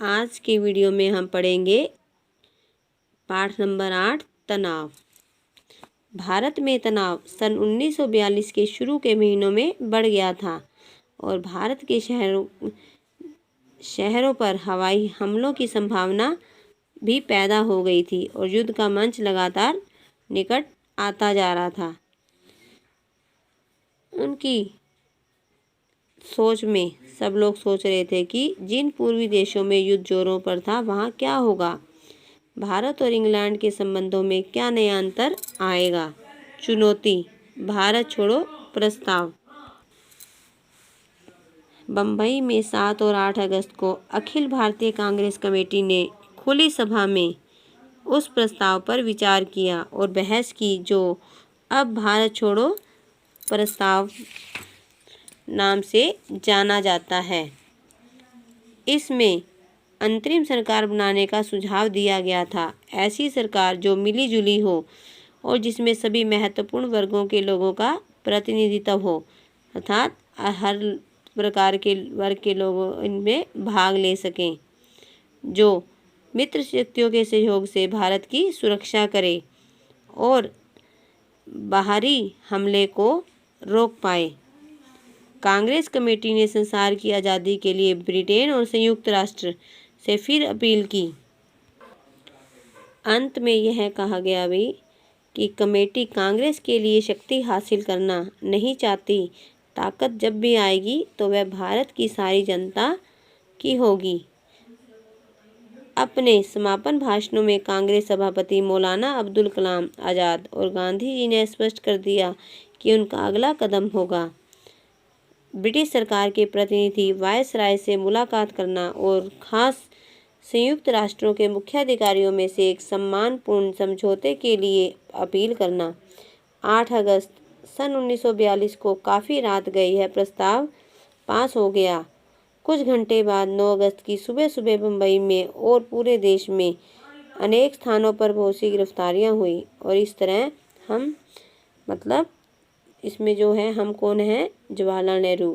आज के वीडियो में हम पढ़ेंगे पाठ नंबर 8 तनाव। भारत में तनाव सन 1942 के शुरू के महीनों में बढ़ गया था और भारत के शहरों पर हवाई हमलों की संभावना भी पैदा हो गई थी और युद्ध का मंच लगातार निकट आता जा रहा था। उनकी सोच में सब लोग सोच रहे थे कि जिन पूर्वी देशों में युद्ध जोरों पर था वहाँ क्या होगा, भारत और इंग्लैंड के संबंधों में क्या नया अंतर आएगा। चुनौती, भारत छोड़ो प्रस्ताव। बम्बई में 7 और 8 अगस्त को अखिल भारतीय कांग्रेस कमेटी ने खुली सभा में उस प्रस्ताव पर विचार किया और बहस की जो अब भारत छोड़ो प्रस्ताव नाम से जाना जाता है। इसमें अंतरिम सरकार बनाने का सुझाव दिया गया था, ऐसी सरकार जो मिली जुली हो और जिसमें सभी महत्वपूर्ण वर्गों के लोगों का प्रतिनिधित्व हो, अर्थात हर प्रकार के वर्ग के लोग इनमें भाग ले सकें, जो मित्र शक्तियों के सहयोग से भारत की सुरक्षा करे और बाहरी हमले को रोक पाए। कांग्रेस कमेटी ने संसार की आज़ादी के लिए ब्रिटेन और संयुक्त राष्ट्र से फिर अपील की। अंत में यह कहा गया भी कि कमेटी कांग्रेस के लिए शक्ति हासिल करना नहीं चाहती। ताकत जब भी आएगी तो वह भारत की सारी जनता की होगी। अपने समापन भाषणों में कांग्रेस सभापति मौलाना अब्दुल कलाम आज़ाद और गांधी जी ने स्पष्ट कर दिया कि उनका अगला कदम होगा ब्रिटिश सरकार के प्रतिनिधि वायसराय से मुलाकात करना और खास संयुक्त राष्ट्रों के मुख्याधिकारियों में से एक सम्मानपूर्ण समझौते के लिए अपील करना। 8 अगस्त सन 1942 को काफ़ी रात गई यह प्रस्ताव पास हो गया। कुछ घंटे बाद 9 अगस्त की सुबह सुबह मुंबई में और पूरे देश में अनेक स्थानों पर बहुत सी गिरफ्तारियां हुई और इस तरह हम इसमें जो है हम कौन है, जवाहरलाल नेहरू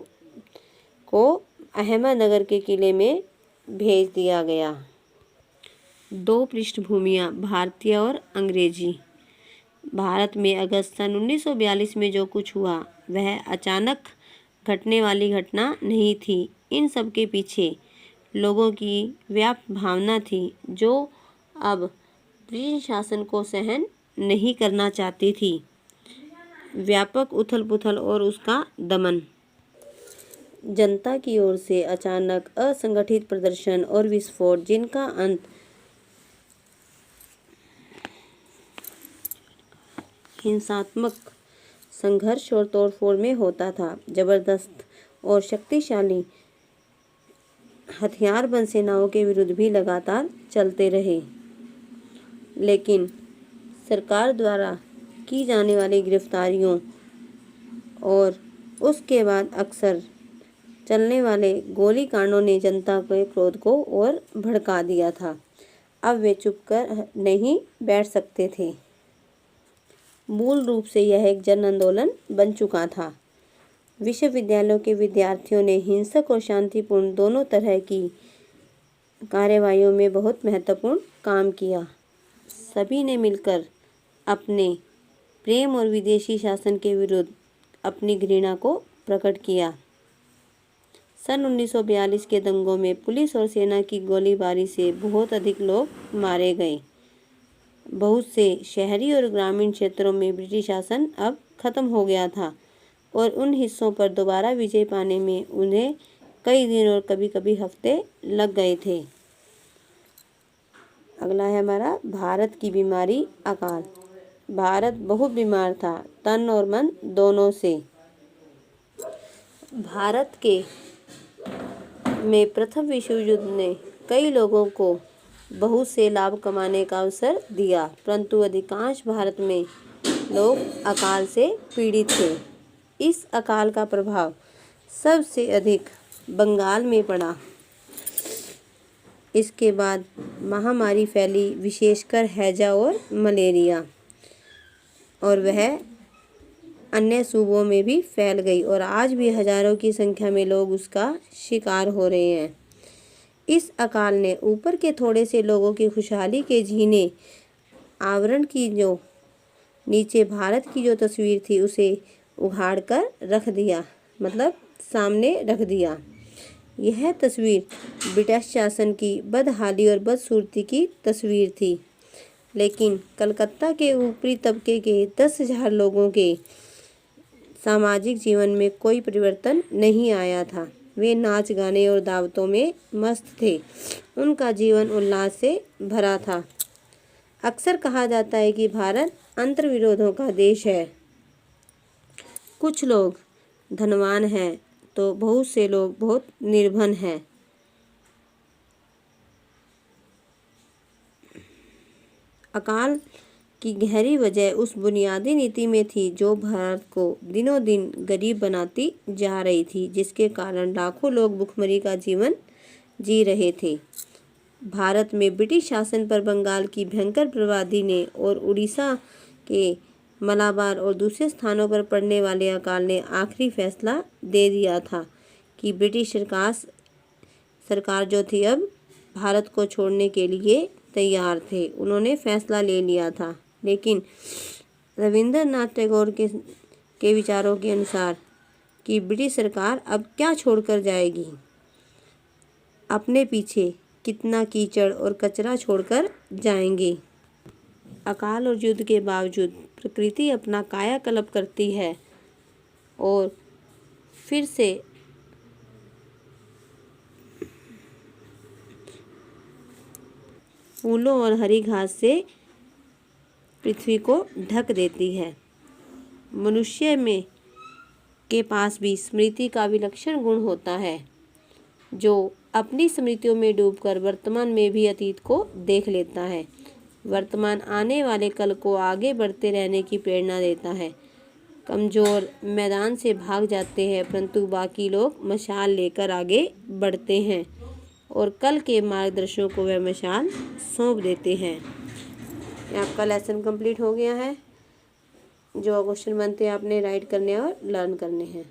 को अहमदनगर के किले में भेज दिया गया। 2 पृष्ठभूमियाँ, भारतीय और अंग्रेजी। भारत में अगस्त सन 1942 में जो कुछ हुआ वह अचानक घटने वाली घटना नहीं थी। इन सब के पीछे लोगों की व्याप्त भावना थी जो अब ब्रिटिश शासन को सहन नहीं करना चाहती थी। व्यापक उथल पुथल और उसका दमन, जनता की ओर से अचानक असंगठित प्रदर्शन और विस्फोट जिनका अंत हिंसात्मक संघर्ष और तोड़फोड़ में होता था। जबरदस्त और शक्तिशाली हथियारबंद सेनाओं के विरुद्ध भी लगातार चलते रहे, लेकिन सरकार द्वारा की जाने वाली गिरफ्तारियों और उसके बाद अक्सर चलने वाले गोली कांडों ने जनता के क्रोध को और भड़का दिया था। अब वे चुपकर नहीं बैठ सकते थे। मूल रूप से यह एक जन आंदोलन बन चुका था। विश्वविद्यालयों के विद्यार्थियों ने हिंसक और शांतिपूर्ण दोनों तरह की कार्यवाहियों में बहुत महत्वपूर्ण काम किया। सभी ने मिलकर अपने प्रेम और विदेशी शासन के विरुद्ध अपनी घृणा को प्रकट किया। सन 1942 के दंगों में पुलिस और सेना की गोलीबारी से बहुत अधिक लोग मारे गए। बहुत से शहरी और ग्रामीण क्षेत्रों में ब्रिटिश शासन अब खत्म हो गया था और उन हिस्सों पर दोबारा विजय पाने में उन्हें कई दिन और कभी कभी हफ्ते लग गए थे। अगला है हमारा भारत की बीमारी, अकाल। भारत बहुत बीमार था, तन और मन दोनों से। भारत के में प्रथम विश्व युद्ध ने कई लोगों को बहुत से लाभ कमाने का अवसर दिया, परंतु अधिकांश भारत में लोग अकाल से पीड़ित थे। इस अकाल का प्रभाव सबसे अधिक बंगाल में पड़ा। इसके बाद महामारी फैली, विशेषकर हैजा और मलेरिया, और वह अन्य सूबों में भी फैल गई और आज भी हजारों की संख्या में लोग उसका शिकार हो रहे हैं। इस अकाल ने ऊपर के थोड़े से लोगों की खुशहाली के जीने आवरण की जो नीचे भारत की जो तस्वीर थी उसे उघाड़ कर रख दिया, मतलब सामने रख दिया। यह तस्वीर ब्रिटिश शासन की बदहाली और बदसूरती की तस्वीर थी। लेकिन कलकत्ता के ऊपरी तबके के 10,000 लोगों के सामाजिक जीवन में कोई परिवर्तन नहीं आया था। वे नाच गाने और दावतों में मस्त थे। उनका जीवन उल्लास से भरा था। अक्सर कहा जाता है कि भारत अंतर्विरोधों का देश है। कुछ लोग धनवान हैं तो बहुत से लोग बहुत निर्धन हैं। अकाल की गहरी वजह उस बुनियादी नीति में थी जो भारत को दिनों दिन गरीब बनाती जा रही थी, जिसके कारण लाखों लोग भुखमरी का जीवन जी रहे थे। भारत में ब्रिटिश शासन पर बंगाल की भयंकर बर्बादी ने और उड़ीसा के मलाबार और दूसरे स्थानों पर पड़ने वाले अकाल ने आखिरी फैसला दे दिया था कि ब्रिटिश सरकार जो थी अब भारत को छोड़ने के लिए तैयार थे। उन्होंने फैसला ले लिया था। लेकिन रविंद्रनाथ टैगोर के विचारों के अनुसार कि ब्रिटिश सरकार अब क्या छोड़कर जाएगी, अपने पीछे कितना कीचड़ और कचरा छोड़कर जाएंगे। अकाल और युद्ध के बावजूद प्रकृति अपना कायाकल्प करती है और फिर से फूलों और हरी घास से पृथ्वी को ढक देती है। मनुष्य में के पास भी स्मृति का विलक्षण गुण होता है, जो अपनी स्मृतियों में डूबकर वर्तमान में भी अतीत को देख लेता है। वर्तमान आने वाले कल को आगे बढ़ते रहने की प्रेरणा देता है। कमज़ोर मैदान से भाग जाते हैं, परंतु बाकी लोग मशाल लेकर आगे बढ़ते हैं और कल के मार्गदर्शकों को वह मशाल सौंप देते हैं। आपका लेसन कंप्लीट हो गया है। जो क्वेश्चन बनते हैं आपने राइट करने और लर्न करने हैं।